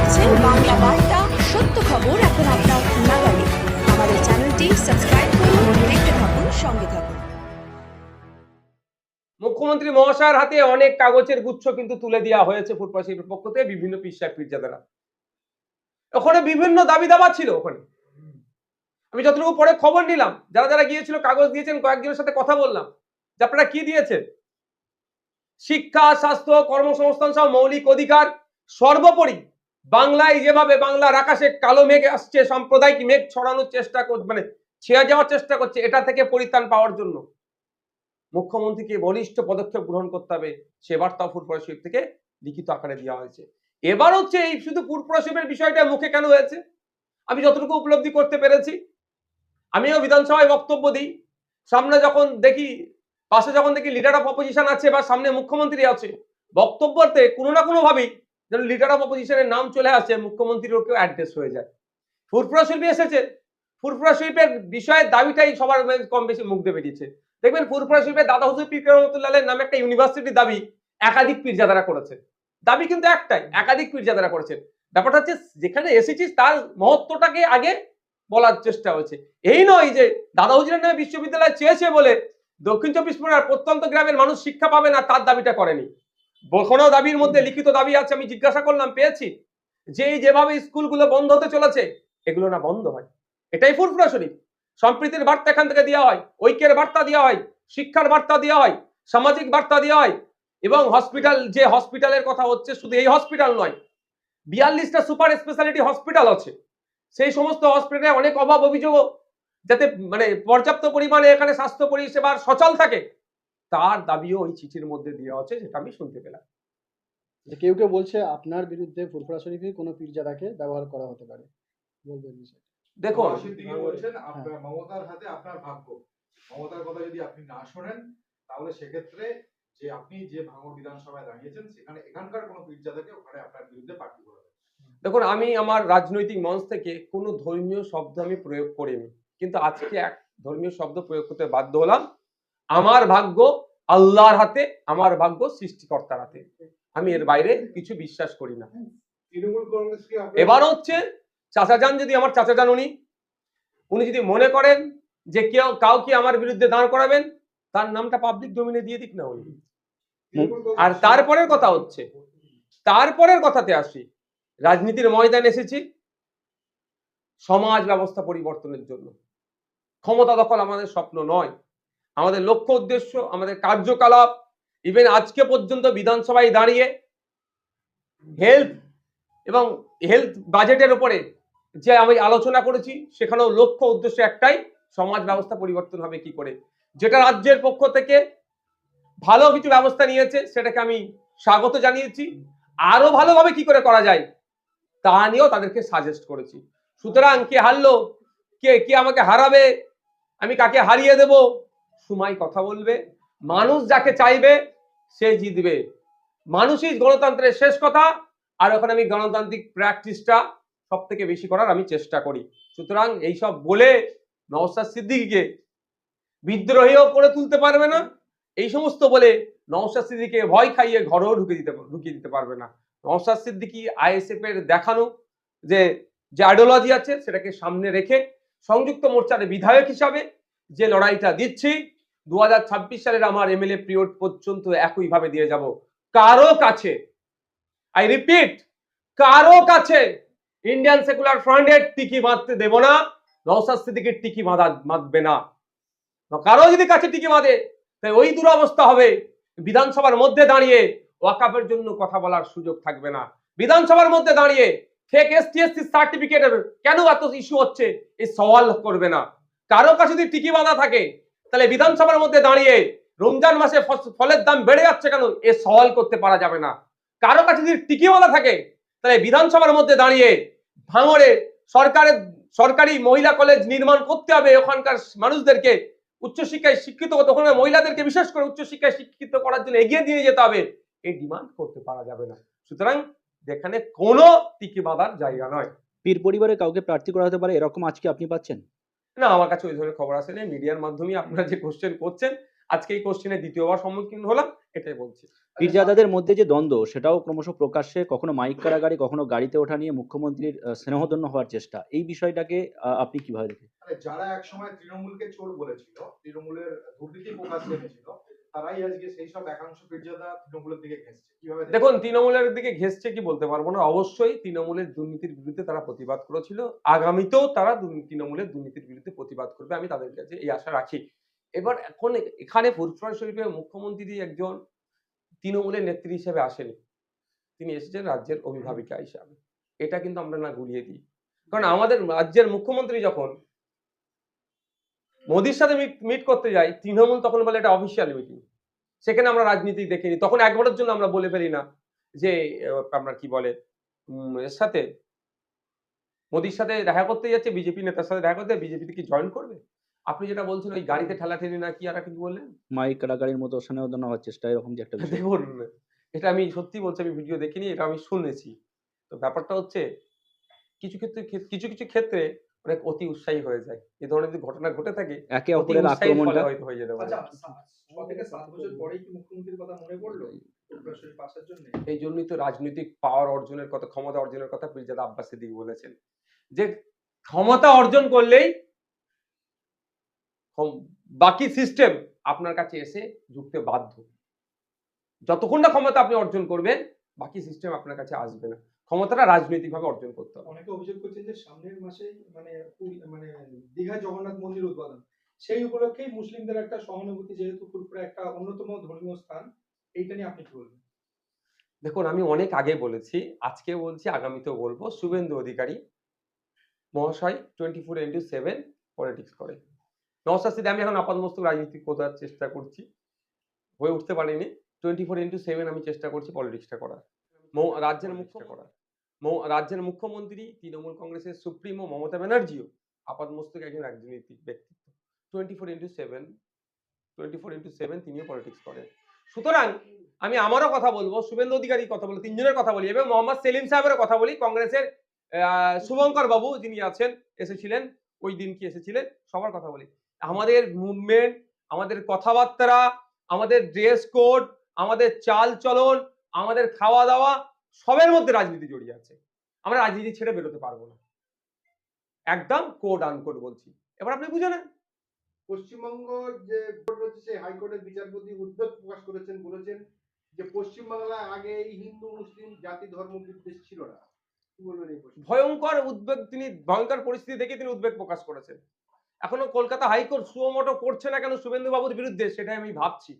রয়েছে বাংলা বার্তা, সত্য খবর এখন আপনার নাগালে। আমাদের চ্যানেলটি সাবস্ক্রাইব করুন, দেখতে থাকুন, সঙ্গে থাকুন। মুখ্যমন্ত্রী মহাশয়ের হাতে অনেক কাগজের গুচ্ছ কিন্তু তুলে দেওয়া হয়েছে ফুটপাথের পক্ষ থেকে বিভিন্ন পীরজাদারা। ওখানে বিভিন্ন দাবি দাবা ছিল। ওখানে আমি যতটুকু পরে খবর নিলাম, যারা যারা গিয়েছিল কাগজ দিয়েছেন, কয়েকজনের সাথে কথা বললাম যে আপনারা কি দিয়েছেন। শিক্ষা, স্বাস্থ্য, কর্মসংস্থান সহ মৌলিক অধিকার, সর্বোপরি বাংলায় যেভাবে বাংলার আকাশে কালো মেঘ আসছে, সাম্প্রদায়িক মেঘ ছড়ানোর চেষ্টা করছে, মানে ছেয়ে যাওয়ার চেষ্টা করছে, এটা থেকে পরিত্রাণ পাওয়ার জন্য মুখ্যমন্ত্রীকে বলিষ্ঠ পদক্ষেপ গ্রহণ করতে হবে। সে বার্তা ফুরফুরা শরীফ থেকে লিখিত আকারে দেওয়া হয়েছে। এবার হচ্ছে এই শুধু ফুরফুরা শরীফের বিষয়টা মুখে কেন হয়েছে, আমি যতটুকু উপলব্ধি করতে পেরেছি, আমিও বিধানসভায় বক্তব্য দিই, সামনে যখন দেখি, পাশে যখন দেখি লিডার অফ অপোজিশন আছে বা সামনে মুখ্যমন্ত্রী আছে, বক্তব্যতে কোনো না কোনো ভাবেই যেন লিডার অফ অপোজিশনের নাম চলে আসে, মুখ্যমন্ত্রীর কেউ অ্যাড্রেস হয়ে যায়। ফুরফুরা শরীফ এসেছে, ফুরফুরা শরীফের বিষয়ের দাবিটাই সবার কম বেশি মুখ দিয়ে বেরিয়েছে। দেখবেন ফুরফুরা শরীফের দাদা হুজুর পীর রহমতুল্লাহের নামে একটা ইউনিভার্সিটির দাবি একাধিক পীরজাদারা করেছে। দাবি কিন্তু একটাই, একাধিক পীরজাদারা করেছেন। ব্যাপারটা হচ্ছে যেখানে এসেছিস তার মহত্বটাকে আগে বলার চেষ্টা হয়েছে। এই নয় যে দাদা হুজুরের নামে বিশ্ববিদ্যালয় চেয়েছে বলে দক্ষিণ চব্বিশ পরগনার প্রত্যন্ত গ্রামের মানুষ শিক্ষা পাবে না, তার দাবিটা করেনি। কোনো দাবির মধ্যে লিখিত দাবি আছে, আমি জিজ্ঞাসা করলাম, পেয়েছি, যে যেভাবে স্কুলগুলো বন্ধ হতে চলেছে এগুলো না বন্ধ হয়। এটাই ফুরফুরা শরীফ। সম্প্রীতির বার্তা এখান থেকে দেওয়া হয়, ঐক্যের বার্তা দেওয়া হয়, শিক্ষার বার্তা দেওয়া হয়, সামাজিক বার্তা দেওয়া হয়। এবং হসপিটাল, যে হসপিটালের কথা হচ্ছে, শুধু এই হসপিটাল নয়, 42টা সুপার স্পেশালিটি হসপিটাল আছে। সেই সমস্ত হসপিটালে অনেক অভাব অভিযোগ, যাতে মানে পর্যাপ্ত পরিমাণে এখানে স্বাস্থ্য পরিষেবার সচল থাকে, তার দাবিও ওই চিঠির মধ্যে দেওয়া আছে, যেটা আমি শুনতে পেলাম। কেউ কেউ বলছে আপনার বিরুদ্ধে ফুরফুরা শরীফে কোনো পীরজাদাকে ব্যবহার করা হতে পারে, বলবেন বিষয়টা? দেখুন, বলছেন আপনার মমতার হাতে আপনার ভাগ্য, মমতার কথা যদি আপনি না শোনেন তাহলে সেক্ষেত্রে যে আপনি যে ভাঙড় বিধানসভায় দাঁড়িয়েছেন সেখানে এখানকার কোনো পীরজাদাকে ওখানে আপনার বিরুদ্ধে প্রার্থী করা হবে। দেখুন, আমি আমার রাজনৈতিক মঞ্চ থেকে কোনো ধর্মীয় শব্দ আমি প্রয়োগ করিনি, কিন্তু আজকে এক ধর্মীয় শব্দ প্রয়োগ করতে বাধ্য হলাম। আমার ভাগ্য আল্লাহর হাতে, আমার ভাগ্য সৃষ্টিকর্তার হাতে, আমি এর বাইরে কিছু বিশ্বাস করি না। তৃণমূল কংগ্রেসকে এবার হচ্ছে চাচাজান, যদি আমার চাচাজান উনি যদি মনে করেন যে কেউ কাউকে আমার বিরুদ্ধে দাঁড় করাবেন, তার নামটা পাবলিক ডোমেনে দিয়ে দিক না উনি। আর তারপরের কথা হচ্ছে, তারপরের কথাতে আসি, রাজনীতির ময়দানে এসেছি সমাজ ব্যবস্থা পরিবর্তনের জন্য। ক্ষমতা দখল আমাদের স্বপ্ন নয়, আমাদের লক্ষ্য উদ্দেশ্য, আমাদের কার্যকলাপ, ইভেন আজকে পর্যন্ত বিধানসভায় দাঁড়িয়ে হেলথ বাজেটের উপরে যে আমি আলোচনা করেছি, সেখানেও লক্ষ্য উদ্দেশ্য একটাই, সমাজ ব্যবস্থা পরিবর্তন হবে কি করে। যেটা রাজ্যের পক্ষ থেকে ভালো কিছু ব্যবস্থা নিয়েছে সেটাকে আমি স্বাগত জানিয়েছি, আরো ভালোভাবে কি করে করা যায় তা নিয়েও তাদেরকে সাজেস্ট করেছি। সুতরাং কে হারলো, কে আমাকে হারাবে, আমি কাকে হারিয়ে দেব, সময় কথা বলবে। মানুষ যাকে চাইবে সে জিতবে, মানুষই গণতন্ত্রের শেষ কথা। আর ওখানে আমি গণতান্ত্রিক প্র্যাকটিসটা সব থেকে বেশি করার আমি চেষ্টা করি। সুতরাং এইসব বলে নওশাদ সিদ্দিকীকে বিদ্রোহীও করে তুলতে পারবে না, এই সমস্ত বলে নওশাদ সিদ্দিকীকে ভয় খাইয়ে ঘরেও ঢুকিয়ে দিতে পারবে না। নওশাদ সিদ্দিকী আইএসএফ এর দেখানো যে আইডিওলজি আছে সেটাকে সামনে রেখে সংযুক্ত মোর্চার বিধায়ক হিসাবে যে লড়াইটা দিচ্ছি, 2026 সালের আমার এমএলএ পিরিয়ড পর্যন্ত একইভাবে দিয়ে যাব। কারো কাছে, আই রিপিট, কারো কাছে ইন্ডিয়ান সেকুলার ফ্রন্টের টিকি বাঁধতে দেব না, নওশাদ সিদ্দিকীর টিকি বাঁধবে না। কারো যদি কাছে টিকি বাঁধে তাই ওই দুরবস্থা হবে, বিধানসভার মধ্যে দাঁড়িয়ে ওয়াকাফের জন্য কথা বলার সুযোগ থাকবে না। বিধানসভার মধ্যে দাঁড়িয়ে ফেক এসটি/এসসি সার্টিফিকেটের কেন এত ইস্যু হচ্ছে এই সওয়াল করবে না। কারো কাছে যদি টিকি বাঁধা থাকে তাহলে বিধানসভার মধ্যে দাঁড়িয়ে রমজান মাসে ফলের দাম বেড়ে যাচ্ছে কেন এ সওয়াল করতে পারা যাবে না। কারো কাছে যদি টিকি বাঁধা থাকে তাহলে বিধানসভার মধ্যে দাঁড়িয়ে ভাঙড়ে সরকারি মহিলা কলেজ নির্মাণ করতে হবে, ওখানকার মানুষদেরকে উচ্চশিক্ষায় শিক্ষিত করতে, ওখানে মহিলাদেরকে বিশেষ করে উচ্চশিক্ষায় শিক্ষিত করার জন্য এগিয়ে দিয়ে যেতে হবে, এই ডিমান্ড করতে পারা যাবে না। সুতরাং যেখানে কোনো টিকি বাঁধার জায়গা নয়। পীর পরিবারে কাউকে প্রার্থী করা হতে পারে এরকম আজকে আপনি পাচ্ছেন না? আমার কাছে ওই ধরনের খবর আসেনি। মিডিয়ার মাধ্যমে আপনারা যে কোশ্চেন করছেন, আজকে এই কোশ্চেনের দ্বিতীয়বার সম্মুখীন হলাম, এটাই বলছি। পীরজাদাদের মধ্যে যে দ্বন্দ্ব সেটাও ক্রমশ প্রকাশ্যে, কখনো মাইক কাড়াকাড়ি, কখনো গাড়িতে ওঠা নিয়ে মুখ্যমন্ত্রীর স্নেহধন্য হওয়ার চেষ্টা, এই বিষয়টাকে আপনি কিভাবে দেখেন? মানে যারা একসময় তৃণমূলকে চোর বলেছিল, তৃণমূলের দুর্নীতি প্রকাশ্যে এনেছিল, তারাই আজকে সেই সব একাংশ পীরজাদা তৃণমূলের দিকে ঘেঁষছে। কিভাবে দেখেন? দেখুন, তৃণমূলের দিকে ঘেঁষছে কি বলতে পারবো না। অবশ্যই তৃণমূলের দুর্নীতির বিরুদ্ধে তারা প্রতিবাদ করেছিল, আগামীতেও তারা তৃণমূলের দুর্নীতির বিরুদ্ধে প্রতিবাদ করবে, আমি তাদের কাছে এই আশা রাখি। এবার এখন এখানে ফুরফুরা শরীফের মুখ্যমন্ত্রী একজন তৃণমূলের নেত্রী হিসেবে আসেনি, তিনি এসেছেন রাজ্যের অভিভাবিকা হিসাবে। এটা কিন্তু আমরা না গুলিয়ে দিই, কারণ আমাদের রাজ্যের মুখ্যমন্ত্রী যখন মোদির সাথে মিট করতে যাই, তৃণমূল তখন বলে এটা অফিসিয়াল মিটিং, সেখানে আমরা রাজনীতি দেখিনি। তখন একবারের জন্য আমরা বলে ফেলি না যে আপনার কি বলে এর সাথে মোদির সাথে দেখা করতে যাচ্ছে, বিজেপি নেতার সাথে দেখা করতে, বিজেপিতে কি জয়েন করবে? আপনি যেটা বলছেন ওই গাড়িতে ঠেলাঠেলি না কি আর কি বললেন, মাইক কাড়াকাড়ির মতো স্নেহধন্য হওয়ার চেষ্টা, এরকম যে একটা বিষয়। দেখুন এটা আমি সত্যি বলছি, আমি ভিডিও দেখিনি, এটা আমি শুনেছি। তো ব্যাপারটা হচ্ছে কিছু ক্ষেত্রে অনেক অতি উৎসাহী হয়ে যায়। এই ধরনের যদি ঘটনা ঘটে থাকে একে অতি অপরের উৎসাহীর ফলে আক্রমণটা হয়তো হয়ে যেতে পারে। আচ্ছা 6 থেকে 7 বছর পরেই কি মুখ্যমন্ত্রীর কথা মনে পড়লো ফুরফুরা শরীফ আসার জন্য? এই জন্যই তো রাজনৈতিক পাওয়ার অর্জনের কথা, ক্ষমতা অর্জনের কথা পীরজাদা আব্বাস সিদ্দিক বলেছেন, যে ক্ষমতা অর্জন করলেই বাকি সিস্টেম আপনার কাছে এসে ঝুঁকতে বাধ্য। যতক্ষণ না ক্ষমতা আপনি অর্জন করবেন, বাকি সিস্টেম আপনার কাছে আসবে না। ক্ষমতাটা রাজনৈতিকভাবে অর্জন করতে হবে। অনেকে অভিযোগ করছেন যে সামনের মাসেই মানে দীঘায় জগন্নাথ মন্দির উদ্বোধন, সেই উপলক্ষেই মুসলিমদের একটা সহানুভূতি, যেহেতু ফুরফুরা একটা অন্যতম ধর্মীয় স্থান, এইটা নিয়ে আপনি কি বলবেন? দেখুন, আমি অনেক আগে বলেছি, আজকে বলছি, আগামীতেও বলবো, শুভেন্দু অধিকারী মহাশয় 24/7 পলিটিক্স করে। নওশাদ সিদ্দিকী, আমি এখন আপাতমস্তক রাজনীতি করার চেষ্টা করছি, হয়ে উঠতে পারিনি। 24/7 আমি চেষ্টা করছি পলিটিক্সটা করার। রাজ্যের মুখ্যমন্ত্রী তৃণমূল কংগ্রেসের সুপ্রিমো মমতা ব্যানার্জিও আপাতমস্তক একজন রাজনৈতিক ব্যক্তিত্ব। 24/7 তিনিও পলিটিক্স করেন। সুতরাং আমি আমারও কথা বলবো, শুভেন্দু অধিকারীর কথা বলি, তিনজনের কথা বলি, এবং মোহাম্মদ সেলিম সাহেবের কথা বলি, কংগ্রেসের শুভঙ্কর বাবু যিনি আছেন, এসেছিলেন ওই দিন কি এসেছিলেন, সবার কথা বলি। আমাদের মুভমেন্ট, আমাদের কথাবার্তা, আমাদের ড্রেস কোড, আমাদের চাল চলন, আমাদের খাওয়া দাওয়া, সবের মধ্যে রাজনীতি জড়িয়ে আছে। আমরা রাজনীতি ছেড়ে বেরোতে পারবো না, একদম কোড আনকোড বলছি। এবার আপনি বুঝে নেন। পশ্চিমবঙ্গ যে কোর্ট রয়েছে সেই হাইকোর্টের বিচারপতি উদ্বেগ প্রকাশ করেছেন, বলেছেন যে পশ্চিমবাংলায় আগে এই হিন্দু মুসলিম জাতি ধর্ম বিদ্বেষ ছিল না। কি বলবেন এই প্রশ্নে? ভয়ঙ্কর উদ্বেগ, তিনি ভয়ঙ্কর পরিস্থিতি দেখে তিনি উদ্বেগ প্রকাশ করেছেন। এখনো কলকাতা হাইকোর্ট সুমোটো করছে না কেন শুভেন্দু বাবুর বিরুদ্ধে, সেটাই আমি ভাবছি।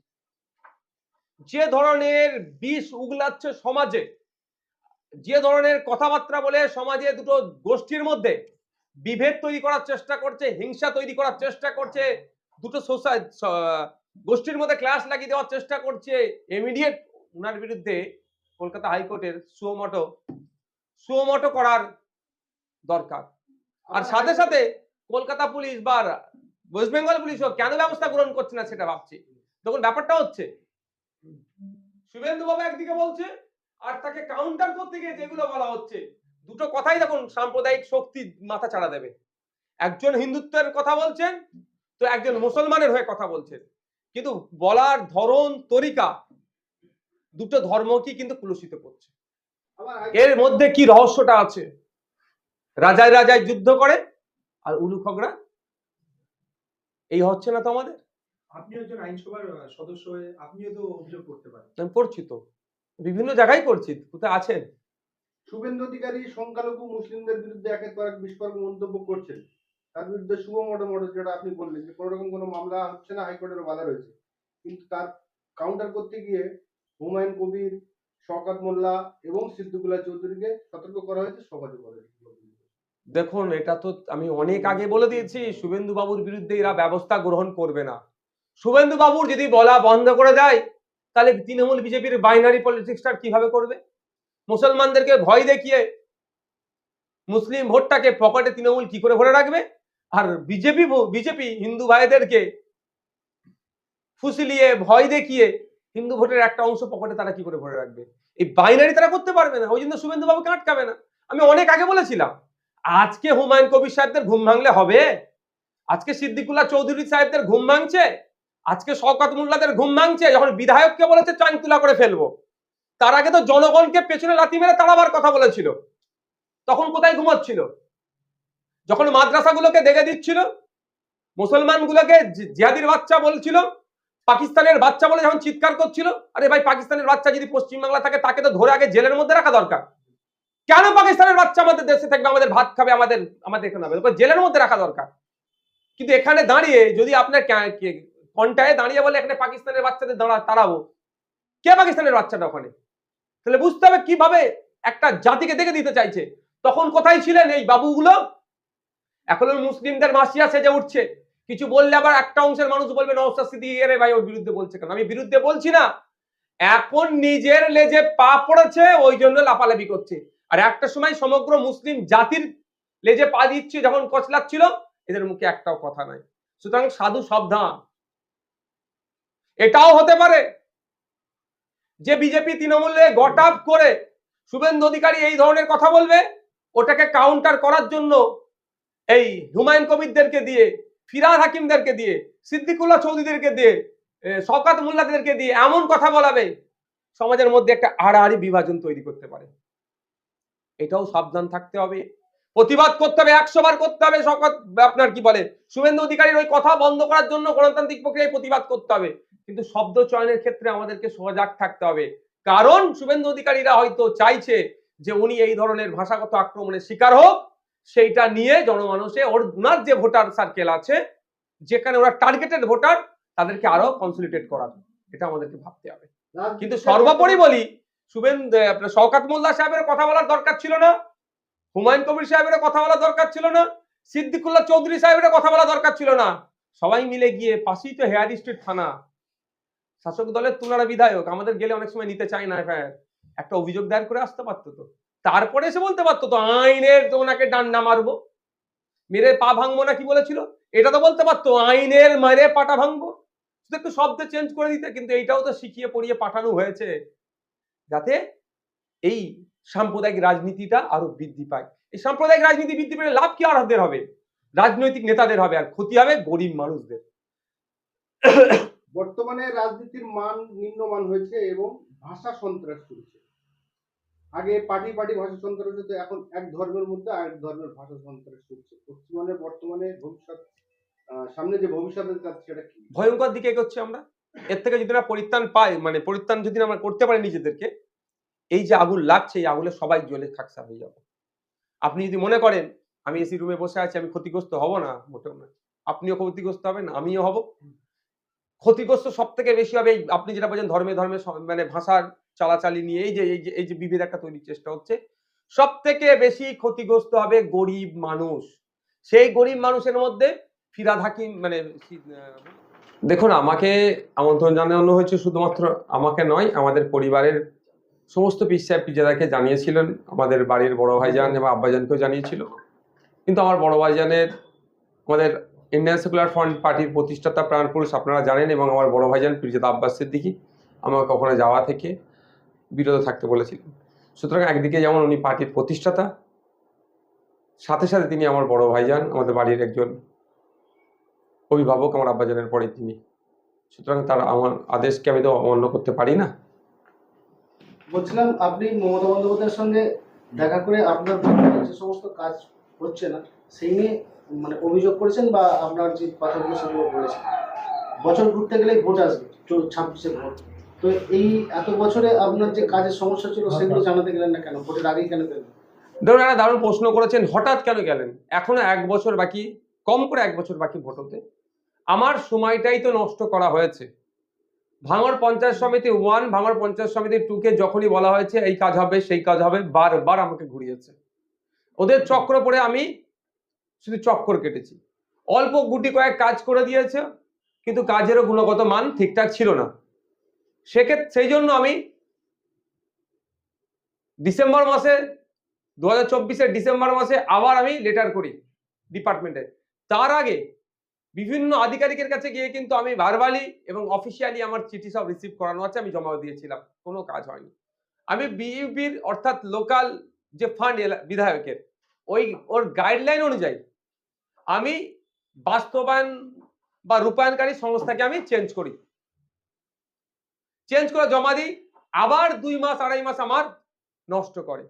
যে ধরনের বিষ উগলাচ্ছে সমাজে, যে ধরনের কথাবার্তা বলে সমাজে দুটো গোষ্ঠীর মধ্যে বিভেদ তৈরি করার চেষ্টা করছে, হিংসা তৈরি করার চেষ্টা করছে, দুটো গোষ্ঠীর মধ্যে ক্লাশ লাগিয়ে দেওয়ার চেষ্টা করছে, ইমিডিয়েট ওনার বিরুদ্ধে কলকাতা হাইকোর্টের সুমোটো করার দরকার। আর সাথে সাথে কলকাতা পুলিশ বা ওয়েস্ট বেঙ্গল পুলিশও কেন ব্যবস্থা গ্রহণ করছে না সেটা ভাবছি। তখন ব্যাপারটা হচ্ছে শুভেন্দু বাবু একদিকে বলছে, আর তাকে কাউন্টার করতে গিয়ে যেগুলো বলা হচ্ছে, দুটো কথাই দেখুন সাম্প্রদায়িক শক্তি মাথা চাড়া দেবে। একজন হিন্দুত্বের কথা বলছেন, তো একজন মুসলমানের হয়ে কথা বলছেন, কিন্তু বলার ধরন তরিকা দুটো ধর্মকে কিন্তু কুলুষিত করছে। এর মধ্যে কি রহস্যটা আছে? রাজায় রাজায় যুদ্ধ করে আর উলুখগড়া, এই হচ্ছে না তো আমাদের? আপনি একজন আইনসভার সদস্য হয়ে আপনিও তো অভিযোগ করতে পারেন। আমি করছি তো, বিভিন্ন জায়গায় করছি। কোথায় আছেন? শুভেন্দু অধিকারী সংখ্যালঘু মুসলিমদের বিরুদ্ধে একের পর এক বিস্ফোরক মন্তব্য করছেন, তার বিরুদ্ধে সুমোটো যেটা আপনি বললেন যে কোনো রকম কোনো মামলা হচ্ছে না, হাইকোর্টের বাধা রয়েছে, কিন্তু তার কাউন্টার করতে গিয়ে হুমায়ুন কবির, শওকত মোল্লা এবং সিদ্দিকুল্লাহ চৌধুরীকে সতর্ক করা হয়েছে, সমাজে বলে। দেখুন, এটা তো আমি অনেক আগে বলে দিয়েছি, শুভেন্দু বাবুর বিরুদ্ধে এরা ব্যবস্থা গ্রহণ করবে না। শুভেন্দু বাবুর যদি বলা বন্ধ করে দেয়, তাহলে তৃণমূল বিজেপির বাইনারি পলিটিক্সটা কিভাবে করবে? মুসলমানদেরকে ভয় দেখিয়ে মুসলিম ভোটটাকে পকেটে তৃণমূল কি করে ভরে রাখবে? আর বিজেপি হিন্দু ভাইদেরকে ফুসিলিয়ে ভয় দেখিয়ে হিন্দু ভোটের একটা অংশ পকেটে তারা কি করে ভরে রাখবে? এই বাইনারি তারা করতে পারবে না, ওই জন্য শুভেন্দু বাবুকে আটকাবে না। আমি অনেক আগে বলেছিলাম, আজকে হুমায়ুন কবির সাহেবদের ঘুম ভাঙলে হবে? আজকে সিদ্দিকুল্লাহ চৌধুরী সাহেবদের ঘুম ভাঙছে? আজকে শওকত মোল্লাদের ঘুম ভাঙছে যখন বিধায়ককে বলেছে চাং তুলা করে ফেলবো, তার আগে তো জনগণকে পেছনে লাথি মেরে তাড়াবার কথা বলেছিল। তখন কোথায় ঘুমাচ্ছিল? যখন মাদ্রাসাগুলোকে দেখে দিচ্ছিল, মুসলমানগুলোকে জিহাদির বাচ্চা বলছিল, পাকিস্তানের বাচ্চা বলে যখন চিৎকার করছিল, আরে ভাই পাকিস্তানের বাচ্চা যদি পশ্চিমবাংলা থাকে তাকে তো ধরে আগে জেলের মধ্যে রাখা দরকার। কেন পাকিস্তানের বাচ্চা আমাদের দেশে থাকবে, আমাদের ভাত খাবে, আমাদের এখানে হবে, জেলের মধ্যে রাখা দরকার। কিন্তু এখানে দাঁড়িয়ে যদি আপনার কন্টায় দাঁড়িয়ে বলে এখানে পাকিস্তানের বাচ্চাদের তাড়াবো, কে পাকিস্তানের বাচ্চাটা ওখানে? তাহলে বুঝতে হবে কিভাবে একটা জাতিকে দেখে দিতে চাইছে। তখন কোথায় ছিলেন এই বাবুগুলো? এখন মুসলিমদের মাসিয়া সেজে উঠছে, কিছু বললে আবার একটা অংশের মানুষ বলবে নওশাদ সিদ্দিকী রে ভাই ওর বিরুদ্ধে বলছে কেন। আমি বিরুদ্ধে বলছি না, এখন নিজের লেজে পা পড়েছে ওই জন্য লাফালাফি করছে। আর একটা সময় সমগ্র মুসলিম জাতির লেজে পা দিচ্ছে যখন কচলাচ্ছিল, এদের মুখে একটাও কথা নাই। সুতরাং সাধু সাবধান। এটাও হতে পারে যে বিজেপি তৃণমূলে গট আপ করে শুভেন্দু অধিকারী এই ধরনের কথা বলবে, ওটাকে কাউন্টার করার জন্য এই হুমায়ুন কবিরদেরকে দিয়ে, ফিরহাদ হাকিমদেরকে দিয়ে, সিদ্দিকুল্লাহ চৌধুরীদেরকে দিয়ে, শওকত মোল্লাদেরকে দিয়ে এমন কথা বলাবে সমাজের মধ্যে একটা আড়াআড়ি বিভাজন তৈরি করতে পারে। এটাও সাবধান থাকতে হবে, প্রতিবাদ করতে হবে, 100 বার করতে হবে। আপনার কি বলে শুভেন্দু অধিকারীর ওই কথা বন্ধ করার জন্য গণতান্ত্রিক প্রক্রিয়ায় প্রতিবাদ করতে হবে, কিন্তু শব্দ চয়নের ক্ষেত্রে আমাদেরকে সজাগ থাকতে হবে। কারণ শুভেন্দু অধিকারীরা হয়তো চাইছে যে উনি এই ধরনের ভাষাগত আক্রমণের শিকার হোক, সেইটা নিয়ে জনমানুষে ওনার যে ভোটার সার্কেল আছে, যেখানে ওরা টার্গেটেড ভোটার, তাদেরকে আরো কনসলিডেট করা, এটা আমাদেরকে ভাবতে হবে। কিন্তু সর্বোপরি বলি, আপনার শওকত মোল্লা সাহেবের কথা বলার দরকার ছিল না, হুমায়ুন কবির সাহেবের কথা বলার দরকার ছিল না, সিদ্দিকুল্লাহ চৌধুরী সাহেবের কথা বলা দরকার ছিল না। সবাই মিলে গিয়ে, পাশেই তো হেয়ার স্ট্রিট থানা, শাসক দলের তুলারা বিধায়ক, আমাদের গেলে অনেক সময় নিতে চায় না, একটা অভিযোগ দায়ের করে আসতে পারতো তো। তারপরে এসে বলতে পারতো তো আইনের তো ওনাকে ডান্ডা মারবো, মেরে পা ভাঙবো না কি বলেছিল, এটা তো বলতে পারতো আইনের মেরে পাটা ভাঙবো। শুধু একটু শব্দ চেঞ্জ করে দিতে। কিন্তু এইটাও তো শিখিয়ে পড়িয়ে পাঠানো হয়েছে যাতে এই সাম্প্রদায়িক রাজনীতিটা আরো বৃদ্ধি পায়। এই সাম্প্রদায়িক রাজনীতি বৃদ্ধি পেলে লাভ কি আরদের হবে? রাজনৈতিক নেতাদের হবে, আর ক্ষতি হবে গরিব মানুষদের। বর্তমানে রাজনীতির মান নিম্নমান হয়েছে এবং ভাষা সন্ত্রাস চলছে। আগে পার্টি ভাষা সন্ত্রাস হতো, এখন এক ধর্মের মধ্যে আরেক ধর্মের ভাষা সন্ত্রাস চলছে। বর্তমানে ভবিষ্যৎ, সামনে যে ভবিষ্যতের কাজ, সেটা কি ভয়ঙ্কর দিকে এগোচ্ছে। আমরা এর থেকে যদি না পরিত্রাণ পাই, মানে পরিত্রাণ যদি আমরা করতে পারি নিজেদেরকে, এই যে আগুন লাগছে এই আগুনে সবাই জ্বলে খাকসা হয়ে যাবে। আপনি যদি মনে করেন আমি এসি রুমে বসে আছি, আমি ক্ষতিগ্রস্ত হব না, মোটেও না। আপনিও ক্ষতিগ্রস্ত হবেন, আমিও হব। ক্ষতিগ্রস্ত সব থেকে বেশি হবে আপনি যেটা বলছেন ধর্মে মানে ভাষার চালাচালি নিয়ে এই যে বিভেদ একটা তৈরির চেষ্টা হচ্ছে, সব থেকে বেশি ক্ষতিগ্রস্ত হবে গরিব মানুষ। সেই গরিব মানুষের মধ্যে ফিরহাদ হাকিম, মানে দেখুন, আমাকে আমন্ত্রণ জানানো হয়েছে শুধুমাত্র আমাকে নয়, আমাদের পরিবারের সমস্ত পীর সাহেব পীরজাদাকে জানিয়েছিলেন, আমাদের বাড়ির বড় ভাইজান এবং আব্বাজানকেও জানিয়েছিল। কিন্তু আমার বড় ভাইজানের, আমাদের ইন্ডিয়ান সেকুলার ফ্রন্ট পার্টির প্রতিষ্ঠাতা প্রাণপুরুষ আপনারা জানেন, এবং আমার বড় ভাইজান পীরজাদা আব্বাস সিদ্দিকী আমাকে ওখানে যাওয়া থেকে বিরত থাকতে বলেছিলেন। সুতরাং একদিকে যেমন উনি পার্টির প্রতিষ্ঠাতা, সাথে সাথে তিনি আমার বড় ভাইজান, আমাদের বাড়ির একজন অভিভাবক, আমার আব্বাজানের পরে তিনি। সুতরাং তার আমার আদেশকে আমি তো অমান্য করতে পারি না। বলছিলাম, আপনি মমতা বন্দ্যোপাধ্যায়ের সঙ্গে দেখা করে আপনার যে সমস্ত কাজ হচ্ছে না সেই নিয়ে মানে অভিযোগ করেছেন, বা আপনার যে কথাগুলো সেগুলো বলেছেন। বছর ঘুরতে গেলেই ভোট আসবে, 26-এ ভোট। তো এই এত বছরে আপনার যে কাজের সমস্যা ছিল সেগুলো জানাতে গেলেন না কেন? ভোটের আগেই কেন গেলেন? ধরুন একটা দারুণ প্রশ্ন করেছেন, হঠাৎ কেন গেলেন? এখনো 1 বছর বাকি, কম করে 1 বছর বাকি ভোট হতে। আমার সময়টাই তো নষ্ট করা হয়েছে। ভাঙড় পঞ্চায়েত সমিতি 1, ভাঙড় পঞ্চায়েত সমিতি 2-কে যখনই বলা হয়েছে এই কাজ হবে সেই কাজ হবে, বারবার আমাকে ঘুরিয়েছে। ওদের চক্র পড়ে আমি শুধু চক্কর কেটেছি। অল্প গুটি কয়েক কাজ করে দিয়েছে, কিন্তু কাজেরও গুণগত মান ঠিকঠাক ছিল না। সেই জন্য আমি ডিসেম্বর মাসে, 2024-এর ডিসেম্বর মাসে আবার আমি লেটার করি ডিপার্টমেন্টে। তার আগে বিভিন্ন আধিকারিকের কাছে গিয়ে কিন্তু আমি ভার্বালি এবং অফিসিয়ালি আমার চিঠি সব রিসিভ করানো আছে, আমি জমা দিয়েছিলাম, কোনো কাজ হয়নি। আমি বিইউপির অর্থাৎ লোকাল যে ফান্ড বিধায়কের ওর গাইডলাইন অনুযায়ী আমি বাস্তবায়ন বা রূপায়ণকারী সংস্থাকে আমি চেঞ্জ করি, চেঞ্জ করে জমা দিই, আবার 2 মাস 2.5 মাস আমার নষ্ট করে।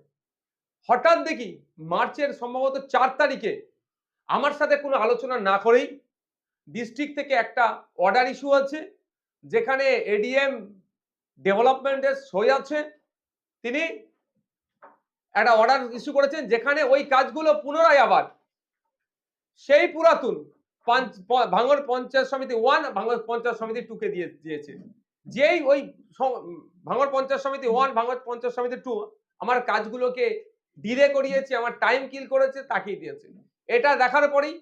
হঠাৎ দেখি মার্চের সম্ভবত 4 তারিখে আমার সাথে কোনো আলোচনা না করেই ডিস্ট্রিক্ট থেকে একটা অর্ডার ইস্যু আছে, যেখানে এডিএম ডেভেলপমেন্টের সই আছে, তিনি একটা অর্ডার ইস্যু করেছেন, যেখানে ওই কাজগুলো পুনরায় আবার সেই পুরাতন ভাঙড় পঞ্চায়েত সমিতি 1 ভাঙড় পঞ্চায়েত সমিতি 2 কে দিয়েছে। যেই ওই ভাঙড় পঞ্চায়েত সমিতি 1 ভাঙড় পঞ্চায়েত সমিতি 2 আমার কাজগুলোকে ডিলে করিয়েছে, আমার টাইম কিল করেছে, তাকিয়ে দিয়েছে। এটা দেখার পরেই,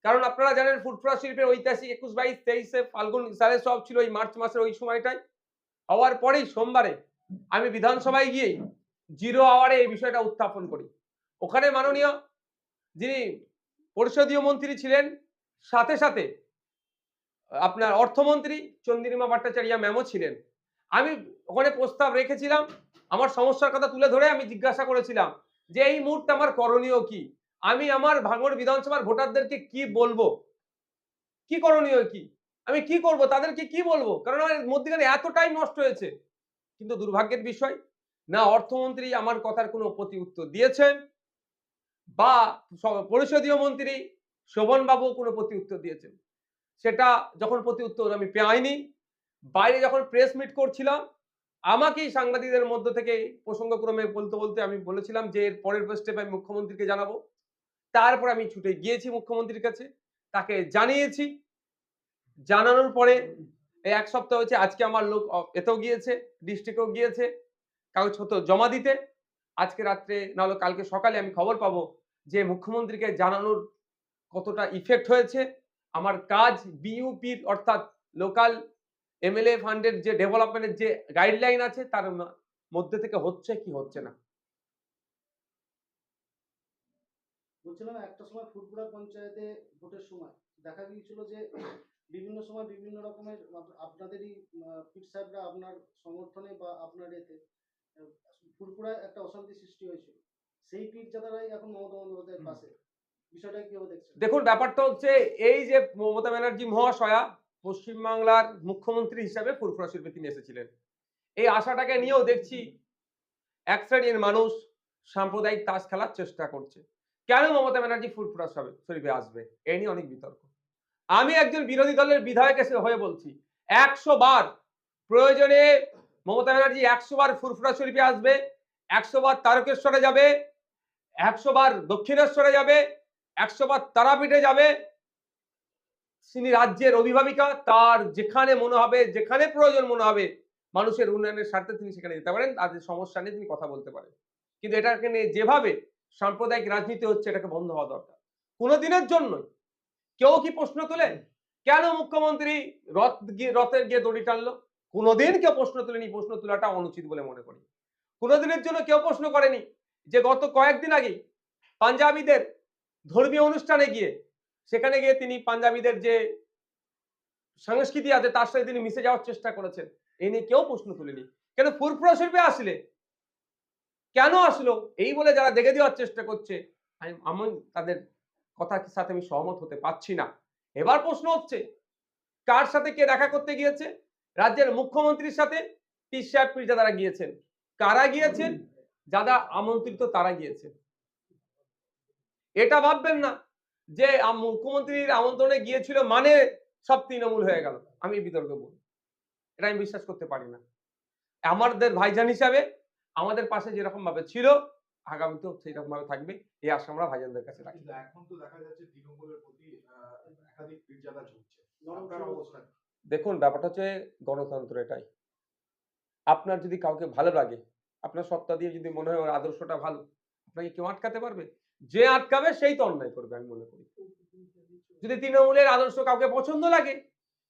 কারণ আপনারা জানেন ফুটপ্রা শিল্পের ঐতিহাসিক 21, 22, 23 ফাল্গুন সালে সব ছিল ওই মার্চ মাসের ওই সময়টাই। হওয়ার পরেই সোমবারে আমি বিধানসভায় গিয়ে 0 আওয়ারে এই বিষয়টা উত্থাপন করি। ওখানে মাননীয় যিনি পরিষদীয় মন্ত্রী ছিলেন, সাথে সাথে আপনার অর্থমন্ত্রী চন্দ্রিমা ভট্টাচার্য ম্যামও ছিলেন। আমি ওখানে প্রস্তাব রেখেছিলাম, আমার সমস্যার কথা তুলে ধরে আমি জিজ্ঞাসা করেছিলাম যে এই মুহূর্তে আমার করণীয় কি, আমি আমার ভাঙড় বিধানসভার ভোটারদেরকে কি বলবো, কি করণীয় কি, আমি কি করব, তাদেরকে কি বলবো, কারণ আমার মধ্যখানে এত টাইম নষ্ট হয়েছে। কিন্তু দুর্ভাগ্যের বিষয়, না অর্থমন্ত্রী আমার কথার কোনো প্রতি উত্তর দিয়েছেন, বা পরিষদীয় মন্ত্রী শোভন বাবু কোনো প্রতি উত্তর দিয়েছেন। সেটা যখন প্রতি উত্তর আমি পাইনি, বাইরে যখন প্রেস মিট করছিলাম, আমাকেই সাংবাদিকদের মধ্য থেকে প্রসঙ্গক্রমে বলতে বলতে আমি বলেছিলাম যে এর পরের স্টেপ আমি মুখ্যমন্ত্রীকে জানাবো। তারপর আমি ছুটে গিয়েছি মুখ্যমন্ত্রীর কাছে, তাকে জানিয়েছি। জানানোর পরে এই 1 সপ্তাহ হয়েছে, আজকে আমার লোক এতেও গিয়েছে, ডিস্ট্রিক্টেও গিয়েছে কাগজপত্র জমা দিতে। আজকে রাত্রে নাহলে কালকে সকালে আমি খবর পাবো যে মুখ্যমন্ত্রীকে জানানোর কতটা ইফেক্ট হয়েছে। আমার কাজ বিইউপির অর্থাৎ লোকাল এমএলএ ফান্ডের যে ডেভেলপমেন্টের যে গাইডলাইন আছে তার মধ্যে থেকে হচ্ছে কি হচ্ছে না। বলছিলাম একটা সময় ফুটপুরা পঞ্চায়েতে ভোটের সময় দেখা গিয়েছিল যে বিভিন্ন সময় বিভিন্ন রকমের আপনাদেরই পীর সাহেবরা আপনার সমর্থনে বা আপনার এতে ফুটপুরায় একটা অশান্তি সৃষ্টি হয়েছিল, সেই পীরজাদারাই এখন মমতা বন্দ্যোপাধ্যায়ের পাশে, বিষয়টা কিভাবে দেখছেন? দেখুন, ব্যাপারটা হচ্ছে এই যে মমতা ব্যানার্জি মহাশয়া পশ্চিমবাংলার মুখ্যমন্ত্রী হিসাবে ফুরফুরা শিল্পে তিনি এসেছিলেন, এই আশাটাকে নিয়েও দেখছি এক শ্রেণীর মানুষ সাম্প্রদায়িক তাস খেলার চেষ্টা করছে। কেন মমতা ব্যানার্জি ফুরফুরা শরীফে আসবে, এই নিয়ে অনেক বিতর্ক। আমি একজন বিরোধী দলের বিধায়ক হয়ে বলছি, 100 বার প্রয়োজনে মমতা ব্যানার্জি 100 বার ফুরফুরা শরীফে আসবে, 100 বার তারকেশ্বরে যাবে, 100 বার দক্ষিণেশ্বরে যাবে, 100 বার তারাপীঠে যাবে। তিনি রাজ্যের অভিভাবিকা, তার যেখানে মনে হবে, যেখানে প্রয়োজন মনে হবে মানুষের উন্নয়নের স্বার্থে তিনি সেখানে যেতে পারেন, তাদের সমস্যা নিয়ে তিনি কথা বলতে পারেন। কিন্তু এটাকে নিয়ে যেভাবে সাম্প্রদায়িক রাজনীতি হচ্ছে, এটাকে বন্ধ হওয়া দরকার। কোনোদিনের জন্য কেউ কি প্রশ্ন তোলে কেন মুখ্যমন্ত্রী রথের গিয়ে দড়ি টানলো? কোনোদিন কেউ প্রশ্ন তোলেনি, প্রশ্ন তোলাটা অনুচিত বলে মনে করি। কোনোদিনের জন্য কেউ প্রশ্ন করেনি যে গত কয়েকদিন আগে পাঞ্জাবিদের ধর্মীয় অনুষ্ঠানে গিয়ে, সেখানে গিয়ে তিনি পাঞ্জাবিদের যে সংস্কৃতি আছে তার সাথে তিনি মিশে যাওয়ার চেষ্টা করেছেন, এই নিয়ে কেউ প্রশ্ন তুলেনি। কেন ফুরফুরা শরীফে আসলে কেন আসলো এই বলে যারা দেখে দেওয়ার চেষ্টা করছে, আমি তাদের কথার সাথে আমি সহমত হতে পারছি না। এবার প্রশ্ন হচ্ছে কার সাথে কে দেখা করতে গিয়েছে? রাজ্যের মুখ্যমন্ত্রীর সাথে পীর সাহেব পীরজাদারা গিয়েছেন। কারা গিয়েছেন? যারা আমন্ত্রিত তারা গিয়েছেন। এটা ভাববেন না যে মুখ্যমন্ত্রীর আমন্ত্রণে গিয়েছিল মানে সব তৃণমূল হয়ে গেল। আমি বিতর্ক বলি, এটা আমি বিশ্বাস করতে পারি না। আমাদের ভাইজান হিসাবে আমাদের পাশে যেরকম ভাবে ছিল, আগামীতেও সেইরকম ভাবে থাকবে, এই আশা আমরা ভাইজানদের কাছে রাখি। কিন্তু এখন তো দেখা যাচ্ছে তৃণমূলের প্রতি একাধিক পীরজাদা ঝুঁকছে, আপনার অবস্থান। দেখুন, ব্যাপারটা হচ্ছে গণতন্ত্র এটাই। আপনার যদি কাউকে ভালো লাগে, আপনার সত্তা দিয়ে যদি মনে হয় ওর আদর্শটা ভালো, আপনাকে কেউ আটকাতে পারবে? যে আটকাবে সেই তো অন্যায় করবে, আমি মনে করি। যদি তৃণমূলের আদর্শ কাউকে পছন্দ লাগে,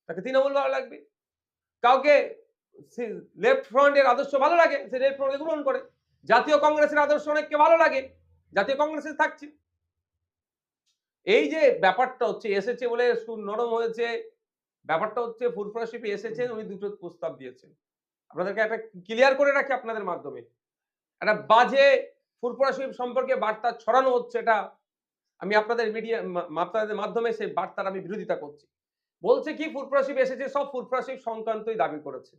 তাকে তৃণমূল ভালো লাগবে। কাউকে লেফট ফ্রন্টের আদর্শ ভালো লাগে, সে লেফট ফ্রন্টকে গ্রহণ করে। জাতীয় কংগ্রেসের আদর্শ অনেককে ভালো লাগে, জাতীয় কংগ্রেসে থাকছে। এই যে ব্যাপারটা হচ্ছে, এসেছে বলে সুর নরম হয়েছে, ব্যাপারটা হচ্ছে ফুরফুরা শরীফে এসেছেন, উনি দুটো প্রস্তাব দিয়েছেন। আপনাদেরকে একটা ক্লিয়ার করে রাখি আপনাদের মাধ্যমে, একটা বাজে ফুরফুরা শরীফ সম্পর্কে বার্তা ছড়ানো হচ্ছে, এটা আমি আপনাদের মিডিয়া আপনাদের মাধ্যমে সেই বার্তার আমি বিরোধিতা করছি। বলছে কি ফুড প্রসিপ এসেছে, সব ফুড প্রসিপ সংক্রান্তই দাবি করেছে।